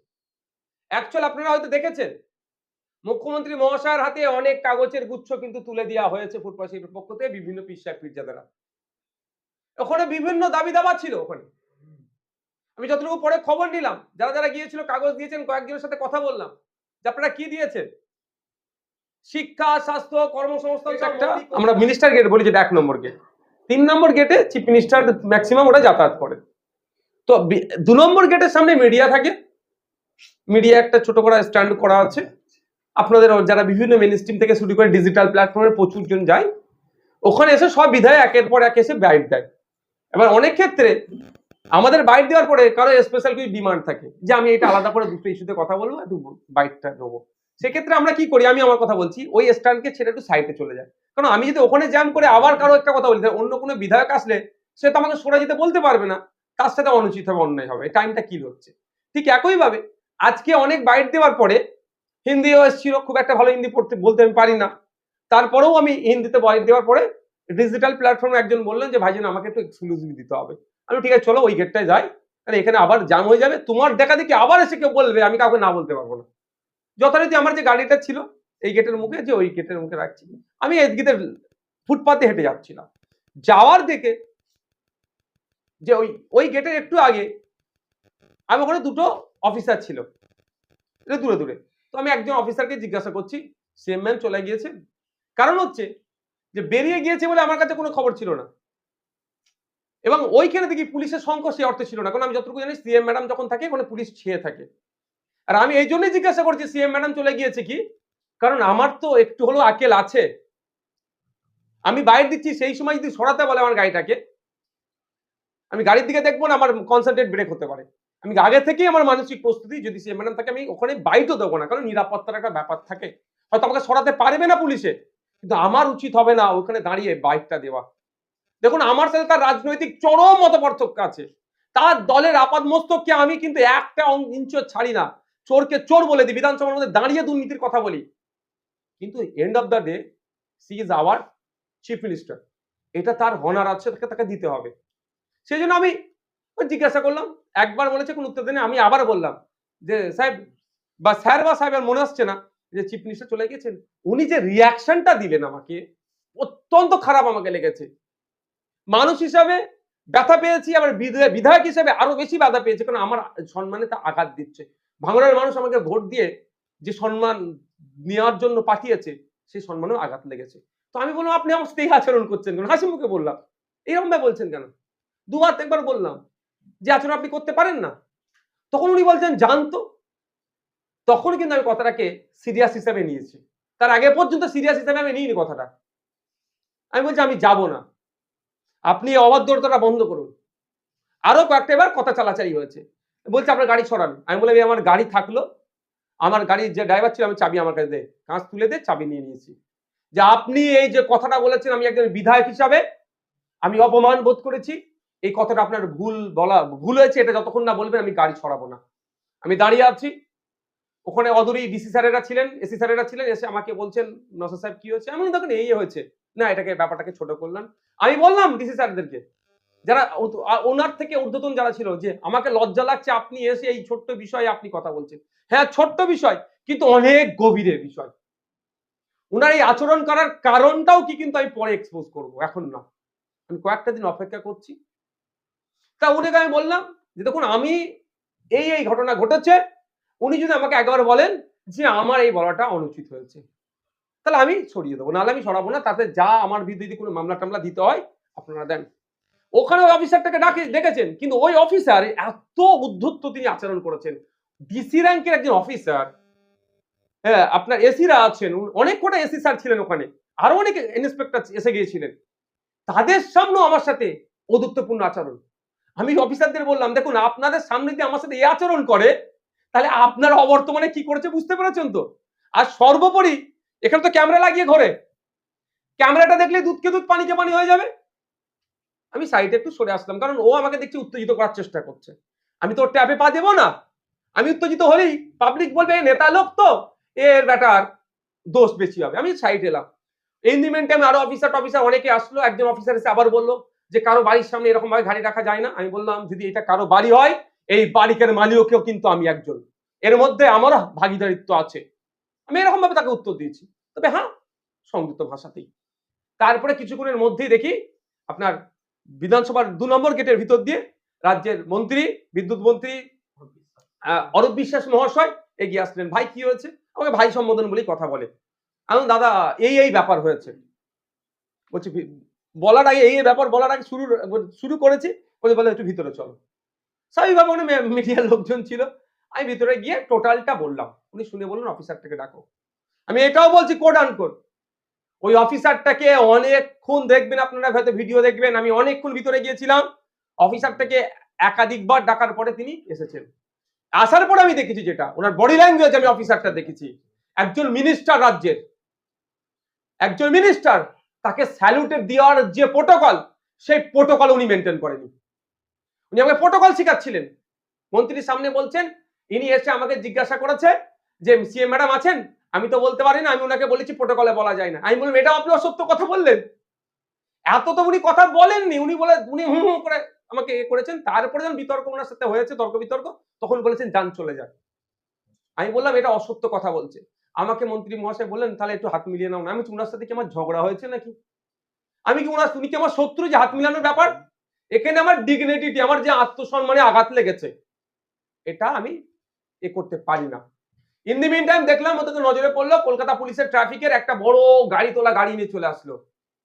অ্যাকচুয়াল আপনারা হয়তো দেখেছেন মুখ্যমন্ত্রী মহাশয়ের হাতে অনেক কাগজের গুচ্ছ কিন্তু তুলে দেওয়া হয়েছে ফুড প্রসিপের পক্ষ থেকে বিভিন্ন পীর সাহেব পীরজাদারা। ওখানে বিভিন্ন দাবি দাবা ছিল। ওখানে আমি যতটুকু পরে খবর নিলাম, যারা যারা গিয়েছিল কাগজ দিয়েছেন, কয়েকজনের সাথে কথা বললাম যে আপনারা কি দিয়েছেন, শিক্ষা, স্বাস্থ্য, কর্মসংস্থান, আমরা মিনিস্টার গেট বলি যেটা 1 নম্বর গেট, 3 নম্বর গেটে চিফ মিনিস্টার ম্যাক্সিমাম ওরা যাতায়াত করে। তো 2 নম্বর গেটের সামনে মিডিয়া থাকে, মিডিয়া একটা ছোট করে স্ট্যান্ড করা আছে। আপনাদের যারা বিভিন্ন মেইন স্ট্রিম থেকে শুরু করে ডিজিটাল প্ল্যাটফর্মে প্রচুর জন যায়, ওখানে এসে সব বিধায় একের পর এক এসে বাইট দেয়। এবার অনেক ক্ষেত্রে আমাদের বাইট দেওয়ার পরে কারো স্পেশাল কিছু ডিমান্ড থাকে যে আমি এটা আলাদা করে দুটো ইস্যুতে কথা বলবো, একটু বাইটটা নেবো। সেক্ষেত্রে আমরা কি করি, আমি আমার কথা বলছি, ওই স্ট্যান্ডকে ছেড়ে একটু সাইডে চলে যায়। কারণ আমি যদি ওখানে জ্যাম করে আবার কারো একটা কথা বলি, অন্য কোনো বিধায়ক আসলে সে তো আমাকে সরে যেতে বলতে পারবে না, তার সাথে অনুচিত হবে, অন্যায় হবে, টাইমটা কিল হচ্ছে। ঠিক একইভাবে আজকে অনেক বাইট দেওয়ার পরে হিন্দিও এসেছিল, খুব একটা ভালো হিন্দি পড়তে বলতে আমি পারি না, তারপরেও আমি হিন্দিতে বাইট দেওয়ার পরে ডিজিটাল প্ল্যাটফর্মে একজন বললেন যে ভাইজান আমাকে একটু এক্সক্লুসিভ দিতে হবে। আমি ঠিক আছে চলো ওই গেটটায় যাই, কারণ এখানে আবার জাম হয়ে যাবে, তোমার দেখা দেখি আবার এসে কেউ বলবে, আমি কাউকে না বলতে পারবো না। যথারীতি আমার যে গাড়িটা ছিল এই গেটের মুখে, যে ওই গেটের মুখে রাখছি, আমি এই গেটের ফুটপাতে হেঁটে যাচ্ছিলাম, যাওয়ার দিকে যে ওই গেটের একটু আগে আমি ওখানে দুটো অফিসার ছিল দূরে দূরে। তো আমি একজন অফিসারকে জিজ্ঞাসা করছি, সিএম ম্যাম চলে গিয়েছেন? কারণ হচ্ছে যে বেরিয়ে গিয়েছে বলে আমার কাছে কোনো খবর ছিল না, এবং ওইখানে দেখি পুলিশের সংখ্যা সে অর্থে ছিল না, কারণ আমি যতটুকু জানি সিএম ম্যাডাম যখন থাকে ওখানে পুলিশ ছেয়ে থাকে। আর আমি এই জন্যই জিজ্ঞাসা করছি সিএম ম্যাডাম চলে গিয়েছে কি, কারণ আমার তো একটু হলেও আকেল আছে। আমি বাইরে দিচ্ছি, সেই সময় যদি সরাতে বলে আমার গাড়িটাকে, আমি গাড়ির দিকে দেখবো না, আমার কনসেন্ট্রেট ব্রেক হতে পারে। আমি আগে থেকেই আমার মানসিক প্রস্তুতি, যদি সিএম ম্যাডাম থাকে আমি ওখানে বাইটও দেবো না, কারণ নিরাপত্তার একটা ব্যাপার থাকে। হয়তো আমাকে সরাতে পারবে না পুলিশে, কিন্তু আমার উচিত হবে না ওখানে দাঁড়িয়ে বাইকটা দেওয়া। দেখুন আমার সাথে তার রাজনৈতিক চরম মতপার্থক্য আছে, তার দলের আপাদমস্তককে আমি কিন্তু একটা ইঞ্চও ছাড়ি না, চোরকে চোর বলে দিই, বিধানসভার মধ্যে দাঁড়িয়ে দুর্নীতির কথা বলি, কিন্তু end of the day she is our chief minister, এটা তার হনার আছে, তাকে দিতে হবে। সেই জন্য আমি জিজ্ঞাসা করলাম, একবার বলেছে কোন উত্তর দেয়নি, আমি আবার বললাম যে সাহেব বা স্যার বা সাহেব, আর মনে আসছে না যে চিফ মিনিস্টার চলে গেছেন। উনি যে রিয়াকশনটা দিলেন আমাকে, অত্যন্ত খারাপ আমাকে লেগেছে। মানুষ হিসাবে ব্যথা পেয়েছি, আবার বিধায়ক হিসেবে আরো বেশি ব্যথা পেয়েছি, কারণ আমার সম্মানে তা আঘাত দিচ্ছে। ভাঙড়ের মানুষ আমাকে ভোট দিয়ে যে সম্মান নেওয়ার জন্য পাঠিয়েছে, সেই সম্মানেও আঘাত লেগেছে। তো আমি বললাম আপনি আমার সাথে এই আচরণ করছেন কেন, হাসি মুখে বললাম, এরকম ভাবে বলছেন কেন? দুবার একবার বললাম যে আচরণ আপনি করতে পারেন না, তখন উনি বলছেন জানতো। তখন কিন্তু আমি কথাটাকে সিরিয়াস হিসেবে নিয়েছি, তার আগে পর্যন্ত সিরিয়াস হিসেবে আমি নিইনি কথাটা। আমি বলছি আমি যাব না, আপনি অবাধ্যতা বন্ধ করুন। আরো কয়েকটা এবার কথা চালাচালি হয়েছে, বলছে আপনার গাড়ি সরান। আমি বললাম আমার গাড়ি থাকলো, আমার গাড়ির যে ড্রাইভার ছিল, আমি চাবি আমার কাছে দে, কাঁচ তুলে দে, চাবি নিয়ে নিয়েছি। যে আপনি এই যে কথাটা বলেছেন, আমি একজন বিধায়ক হিসাবে আমি অপমান বোধ করেছি, এই কথাটা আপনার ভুল হয়েছে, এটা যতক্ষণ না বলবেন আমি গাড়ি সরাবো না। আমি দাঁড়িয়ে আছি, ওখানে অদূরেই ডিসি স্যারেরা ছিলেন, এসি স্যারেরা ছিলেন, এসে আমাকে বলছেন নসর সাহেব কি হয়েছে, আমি তখন এই হয়েছে না, এটাকে ব্যাপারটাকে ছোট করলাম। আমি বললাম ডিসি স্যারদেরকে, যারা ওনার থেকে ঊর্ধ্বতন যারা ছিল, যে আমাকে লজ্জা লাগছে, আপনি এসে এই ছোট্ট বিষয়ে আপনি কথা বলছেন। হ্যাঁ ছোট্ট বিষয়, কিন্তু অনেক গভীরের বিষয়। ওনার এই আচরণ করার কারণটাও কি কিন্তু আমি পরে এক্সপোজ করব, এখন না, আমি কয়েকটা দিন অপেক্ষা করছি। তা উনাকে আমি বললাম যে দেখুন আমি এই ঘটনা ঘটেছে, উনি যদি আমাকে একবার বলেন যে আমার এই বলাটা অনুচিত হয়েছে, তাহলে আমি সরিয়ে দেবো, নাহলে আমি সরাবো না। তাতে যা আমার বিরুদ্ধে যদি কোনো মামলা টামলা দিতে হয় আপনারা দেন। ওখানে ওই অফিসারটাকে ডেকেছেন, কিন্তু ওই অফিসার এত উদ্ধত্ত তিনি আচরণ করেছেন। ডিসি র্যাঙ্কের একজন অফিসার, হ্যাঁ আপনার এসিরা আছেন, অনেক কটা এসি স্যার ছিলেন ওখানে, আরো অনেক ইন্সপেক্টর এসে গিয়েছিলেন, তাদের সামনেও আমার সাথে অদূরত্বপূর্ণ আচরণ। আমি অফিসারদের বললাম দেখুন আপনাদের সামনে দিয়ে আমার সাথে এই আচরণ করে, তাহলে আপনারা অবর্তমানে কি করেছে বুঝতে পেরেছেন তো। আর সর্বোপরি এখানে তো ক্যামেরা লাগিয়ে ঘরে, ক্যামেরাটা দেখলে দুধকে দুধ পানিকে পানি হয়ে যাবে। আমি সাইডে একটু সরে আসলাম, কারণ ও আমাকে দেখছি উত্তেজিত করার চেষ্টা করছে। আমি তো ট্যাপে পা দেবো না, আমি উত্তেজিত হলেই পাবলিক বলবে নেতা লোক তো এর ব্যাটার দোষ বেশি হবে। আমি সাইড এলাম। এই মিনিটে আমি আরো অফিসার অনেকে আসলো, একজন অফিসার এসে আবার বললো যে কারো বাড়ির সামনে এরকম ভাবে গাড়ি রাখা যায় না। আমি বললাম যদি এটা কারো বাড়ি হয়, এই বাড়ির মালিকও কিন্তু আমি একজন, এর মধ্যে আমার ভাগিদারিত্ব আছে। আমি এরকম ভাবে তাকে উত্তর দিয়েছি, তবে হ্যাঁ সংযুক্ত ভাষাতেই। তারপরে কিছুক্ষণের মধ্যেই দেখি আপনার বিধানসভার 2 নম্বর গেটের ভিতর দিয়ে রাজ্যের মন্ত্রী, বিদ্যুৎ মন্ত্রী অরূপ বিশ্বাস মহাশয় এগিয়ে আসলেন। ভাই কি হয়েছে? আমাকে ভাই সম্বোধন বলেই কথা বলে। আমি দাদা এই ব্যাপার হয়েছে, বলছি বলার আগে এই ব্যাপার বলার আগে শুরু করেছি, বলে একটু ভিতরে চলো। স্বাভাবিকভাবে উনি মিডিয়ার লোকজন ছিল, আমি ভিতরে গিয়ে টোটালটা বললাম। উনি শুনে বললেন অফিসারটাকে ডাকো। আমি এটাও বলছি কোড আনকোড, ওই অফিসারটাকে অনেকক্ষণ দেখবেন, আপনারা হয়তো ভিডিও দেখবেন, আমি অনেকক্ষণ ভিতরে গিয়েছিলাম। অফিসারটাকে একাধিকবার ডাকার পরে তিনি এসেছেন। আসার পরে আমি দেখেছি যেটা ওনার বডি ল্যাঙ্গুয়েজ, আমি অফিসারটা দেখেছি একজন মিনিস্টার, রাজ্যের একজন মিনিস্টার, তাকে স্যালুটের দেওয়ার যে প্রোটোকল, সেই প্রোটোকল উনি মেনটেন করেনি। উনি আমাকে প্রোটোকল শিখাচ্ছিলেন। মন্ত্রীর সামনে বলছেন, ইনি এসে আমাকে জিজ্ঞাসা করেছে যে সিএম ম্যাডাম আছেন, আমি তো বলতে পারি না, আমি ওনাকে বলেছি প্রোটোকলে বলা যায় না। আমি বললাম এটা আপনি অসত্য কথা বললেন, এত তো উনি কথা বলেননি। উনি হুম হুম করে আমাকে করেছেন। তারপরে যখন বিতর্ক ওনার সাথে হয়েছে, তর্ক বিতর্ক, তখন বলেছেন যান চলে যান। আমি বললাম এটা অসত্য কথা বলছে। আমাকে মন্ত্রী মহাশয় বললেন তাহলে একটু হাত মিলিয়ে নাও না। আমি ওনার সাথে কি আমার ঝগড়া হয়েছে নাকি? আমি কি তুমি কি আমার শত্রু যে হাত মিলানোর ব্যাপার? এখানে আমার ডিগনিটি, আমার যে আত্মসম্মানে আঘাত লেগেছে, এটা আমি করতে পারি না। ইন দি মিন টাইম দেখলাম ওদেরকে নজরে পড়লো কলকাতা পুলিশের ট্রাফিকের একটা বড় গাড়ি তোলা গাড়ি নিয়ে চলে আসলো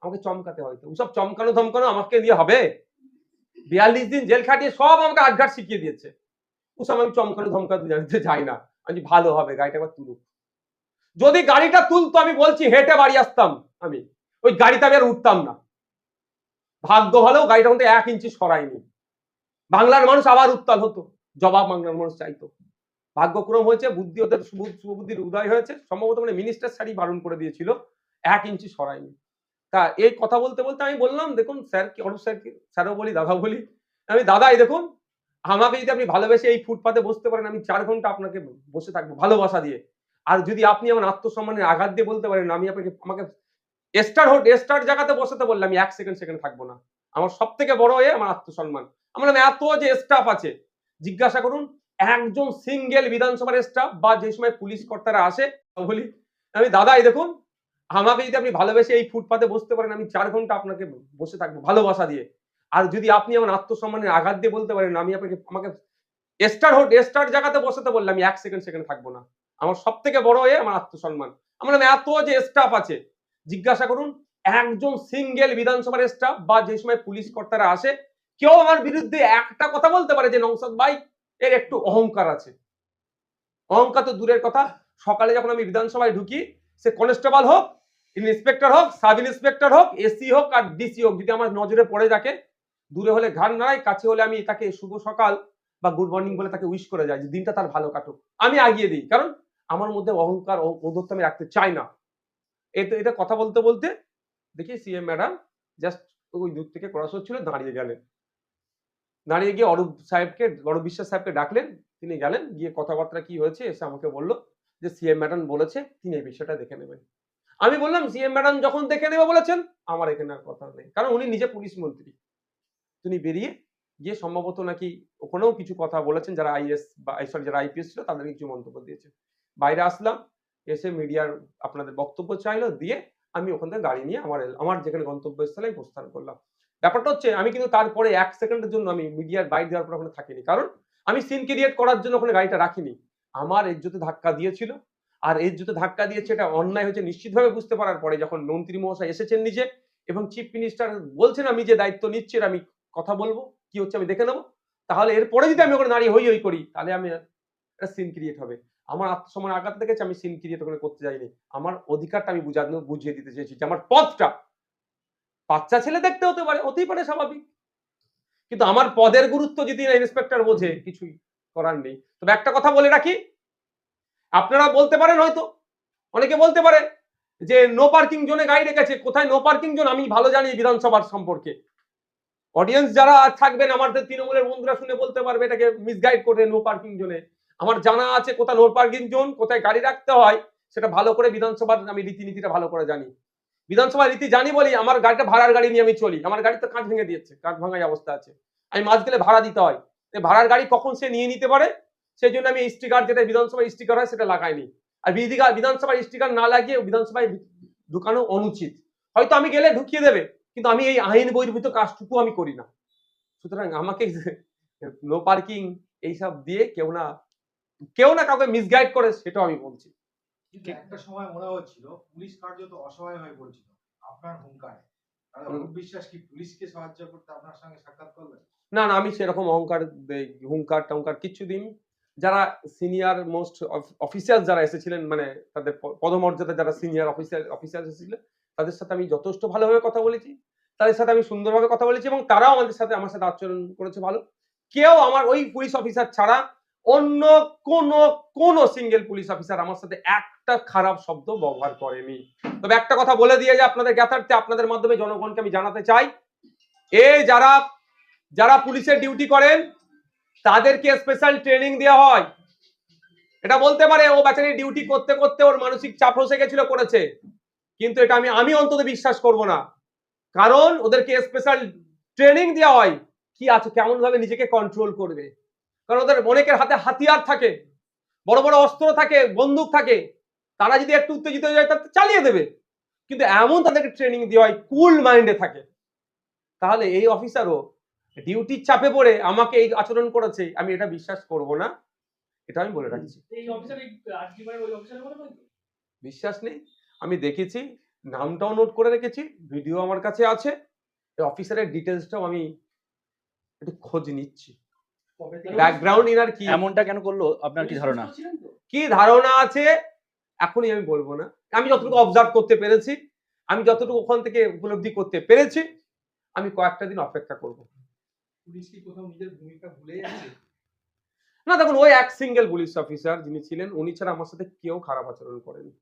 আমাকে চমকাতে। হয়তো ওসব চমকানো ধমকানো আমাকে দিয়ে হবে? 42 দিন জেল খাটিয়ে সব আমাকে আটঘাট শিখিয়ে দিয়েছে। ওসব আমি চমকানো ধমকাতে জানতে চাই না। আমি ভালো হবে গাড়িটা একবার তুলুক। যদি গাড়িটা তুলতো আমি বলছি হেঁটে বাড়ি আসতাম, আমি ওই গাড়িতে আমি আর উঠতাম না। ভাগ্য ভালো গাড়িটা মধ্যে 1 ইঞ্চি সরাইনি। বাংলার মানুষ আবার উত্তাল হতো, জবাব বাংলার মানুষ চাইতো। ভাগ্যক্রম হয়েছে, বুদ্ধি ওদের সুবুদ্ধির উদয় হয়েছে। সম্ভবত মানে মিনিস্টার স্যারই বারণ করে দিয়েছিল, 1 ইঞ্চি সরাইনি। তা এই কথা বলতে বলতে আমি বললাম দেখুন স্যার, কি অরূপ স্যার, স্যারও বলি দাদা বলি, আমি দাদা এই দেখুন আমাকে যদি আপনি ভালোবেসে এই ফুটপাতে বসতে পারেন, আমি 4 ঘন্টা আপনাকে বসে থাকবো ভালোবাসা দিয়ে। আর যদি আপনি আমার আত্মসম্মানের আঘাত দিয়ে বলতে পারেন আমি আমাকে স্টার জায়গাতে বসাতে বললে আমি 1 সেকেন্ড থাকবো না। আমার সব থেকে বড় আমার আত্মসম্মান। আমরা এত যে স্টাফ আছে, জিজ্ঞাসা করুন একজন সিঙ্গেল বিধানসভার স্টাফ বা যে সময় পুলিশ কর্তারা আসে, বলি আমি দাদা এই দেখুন আমাকে যদি আপনি ভালোবেসে এই ফুটপাতে বসতে পারেন, আমি 4 ঘন্টা আপনাকে বসে থাকবো ভালোবাসা দিয়ে। আর যদি আপনি আমার আত্মসম্মানের আঘাত দিয়ে বলতে পারেন আমি আমাকে স্টার জায়গাতে বসাতে বললে আমি 1 সেকেন্ড থাকবো না। আমার সব থেকে বড় আমার আত্মসম্মান। আমরা এত যে স্টাফ আছে, জিজ্ঞাসা করুন একজন সিঙ্গেল বিধানসভার স্টাফ বা যে সময় পুলিশ কর্তারা আসে, কেউ আমার বিরুদ্ধে একটা কথা বলতে পারে যে নওশাদ ভাই এর একটু অহংকার আছে? অহংকার তো দূরের কথা। সকালে যখন আমি বিধানসভায় ঢুকি, সে কনস্টেবল হোক, ইন্সপেক্টর হোক, সাব ইন্সপেক্টর হোক, এসি হোক আর ডিসি হোক, যদি আমার নজরে পড়ে থাকে, দূরে হলে ঘাড় নাড়াই, কাছে হলে আমি তাকে শুভ সকাল বা গুড মর্নিং বলে তাকে উইশ করে যাই যে দিনটা তার ভালো কাটুক। আমি আগিয়ে দিই, কারণ আমার মধ্যে অহংকার ঔদ্ধত্য আমি রাখতে চাই না। এটা কথা বলতে বলতে দেখি সিএম ম্যাডাম জাস্ট ওই দূর থেকে ক্রস হচ্ছিল, দাঁড়িয়ে গেলেন। দাঁড়িয়ে গিয়ে অরূপ বিশ্বাস সাহেবকে ডাকলেন। তিনি গেলেন, গিয়ে কথাবার্তা কি হয়েছে এসে আমাকে বললো যে সিএম ম্যাডাম বলেছে তিনি এই বিষয়টা দেখে নেবেন। আমি বললাম সিএম ম্যাডাম যখন দেখে নেবে বলেছেন, আমার এখানে আর কথা নেই, কারণ উনি নিজে পুলিশ মন্ত্রী। তিনি বেরিয়ে গিয়ে সম্ভবত নাকি ওখানেও কিছু কথা বলেছেন, যারা যারা আইপিএস ছিল তাদের কিছু মন্তব্য দিয়েছে। বাইরে আসলাম, এসে মিডিয়ার আপনাদের বক্তব্য চাইলো, দিয়ে আমি ওখান থেকে গাড়ি নিয়ে আমার যেখানে গন্তব্যস্থলে প্রস্থান করলাম। ব্যাপারটা হচ্ছে আমি কিন্তু তারপরে 1 সেকেন্ডের জন্য আমি মিডিয়ার বাইরে দেওয়ার পর ওখানে থাকিনি, কারণ আমি সিন ক্রিয়েট করার জন্য ওখানে গাড়িটা রাখিনি। আমার ইজ্জতে ধাক্কা দিয়েছিল, আর ইজ্জতে ধাক্কা দিয়েছে এটা অন্যায় হয়েছে নিশ্চিতভাবে বুঝতে পারার পরে, যখন মন্ত্রী মহাশয় এসেছেন নিজে এবং চিফ মিনিস্টার বলছেন আমি যে দায়িত্ব নিচ্ছি আমি কথা বলবো, কি হচ্ছে আমি দেখে নেবো, তাহলে এরপরে যদি আমি ওখানে দাঁড়িয়ে হই হই করি তাহলে আমি একটা সিন ক্রিয়েট হবে। আমার আত্মসম্মান আঘাত লেগেছে, আমি সিন ক্রিয়েট ওখানে করতে যাইনি। আমার অধিকারটা আমি বুঝিয়ে দিতে চেয়েছি যে আমার পদটা বাচ্চা ছেলে দেখতে হতেই পারে স্বাভাবিক, কিন্তু আমার পদের গুরুত্ব যদি ইন্সপেক্টর বোঝে কিছুই করার নেই। তবে একটা কথা বলে রাখি, আপনারা বলতে পারেন হয়তো অনেকে বলতে পারে যে নো পার্কিং জোনে গাড়ি রেখেছে, কোথায় নো পার্কিং জোন আমি ভালো জানি বিধানসভার সম্পর্কে। অডিয়েন্স যারা থাকবেন আমাদের তৃণমূলের বন্ধুরা শুনে বলতে পারবে এটাকে মিসগাইড করে নো পার্কিং জোনে। আমার জানা আছে কোথায় নো পার্কিং জোন, কোথায় গাড়ি রাখতে হয়, সেটা ভালো করে বিধানসভার আমি রীতিনীতিটা ভালো করে জানি। বিধানসভা রীতি জানি বলি আমার গাড়িটা ভাড়ার গাড়ি নিয়ে আমি চলি, আমার গাড়ি তো কাঁচ ভেঙে দিয়েছে, কাঁচ ভাঙাই অবস্থা আছে, আমি মাস গেলে ভাড়া দিতে হয়, এই ভাড়ার গাড়ি কখন সে নিয়ে নিতে পারে সেই জন্য আমি স্টিকার, যেটা বিধানসভার স্টিকার হয় সেটা লাগাইনি। আর বিধানসভার স্টিকার না লাগিয়ে বিধানসভায় ঢুকানো অনুচিত। হয়তো আমি গেলে ঢুকিয়ে দেবে, কিন্তু আমি এই আইন বহির্ভূত কাজটুকু আমি করি না। সুতরাং আমাকে নো পার্কিং এইসব দিয়ে কেউ না কাউকে মিসগাইড করে, সেটাও আমি বলছি। কিন্তু একটা সময় মনে হচ্ছিল পুলিশ কার্যত অসহায় হয়ে পড়েছিল আপনার হুঙ্কারে। তাহলে অরূপ বিশ্বাস কি পুলিশকে সাহায্য করতে আপনার সঙ্গে সাক্ষাৎ করলেন? না আমি সেরকম হুঙ্কার টঙ্কার কিচ্ছু দিন। যারা সিনিয়র মোস্ট অফিসার যারা এসেছিলেন, মানে তাদের পদমর্যাদা যারা সিনিয়র অফিসার এসেছিলেন, তাদের সাথে আমি যথেষ্ট ভালোভাবে কথা বলেছি, তাদের সাথে আমি সুন্দরভাবে কথা বলেছি এবং তারাও আমার সাথে আচরণ করেছে ভালো। কেউ আমার ওই পুলিশ অফিসার ছাড়া অন্য কোন সিঙ্গেল পুলিশ অফিসার আমার সাথে একটা খারাপ শব্দ ব্যবহার করেনি। তবে একটা কথা বলে দিয়ে যে আপনাদের জ্ঞাতার্থে আপনাদের মাধ্যমে জনগণকে আমি জানাতে চাই, এই যারা পুলিশের ডিউটি করেন তাদেরকে স্পেশাল ট্রেনিং দেওয়া হয়। এটা বলতে পারে ও বেচারি ডিউটি করতে করতে ওর মানসিক চাপ বসে গেছিল করেছে, কিন্তু এটা আমি অন্তত বিশ্বাস করব না। কারণ ওদেরকে স্পেশাল ট্রেনিং দেওয়া হয় কি আছে, কেমন ভাবে নিজেকে কন্ট্রোল করবে। কারণ ওদের অনেকের হাতে হাতিয়ার থাকে, বড় বড় অস্ত্র থাকে, বন্দুক থাকে, তারা যদি একটু উত্তেজিত হয়ে যায় তাহলে চালিয়ে দেবে। কিন্তু এমন তাদেরকে ট্রেনিং দেওয়া হয় কুল মাইন্ডে থাকে। তাহলে এই অফিসারও ডিউটির চাপে পড়ে আমাকে এই আচরণ করেছে, আমি এটা বিশ্বাস করব না, এটা আমি বলে রাখছি। বিশ্বাস নেই, আমি দেখেছি, নামটাও নোট করে রেখেছি, ভিডিও আমার কাছে আছে, এই অফিসারের ডিটেলসটাও আমি একটু খোঁজ নিচ্ছি, ব্যাকগ্রাউন্ড ইনার কি, এমনটা কেন করলো আপনার কি ধারণা? কি ধারণা আছে এখনই আমি বলবো না। আমি যতটুকু অবজার্ভ করতে পেরেছি, আমি যতটুকু ওখান থেকে উপলব্ধি করতে পেরেছি, আমি কয়েকটা দিন অপেক্ষা করব। পুলিশ কি কোথাও নিজের ভূমিকা ভুলে যাচ্ছে? না দেখুন, ওই এক সিঙ্গেল পুলিশ অফিসার যিনি ছিলেন উনি ছাড়া আমার সাথে কেউ খারাপ আচরণ করেনি।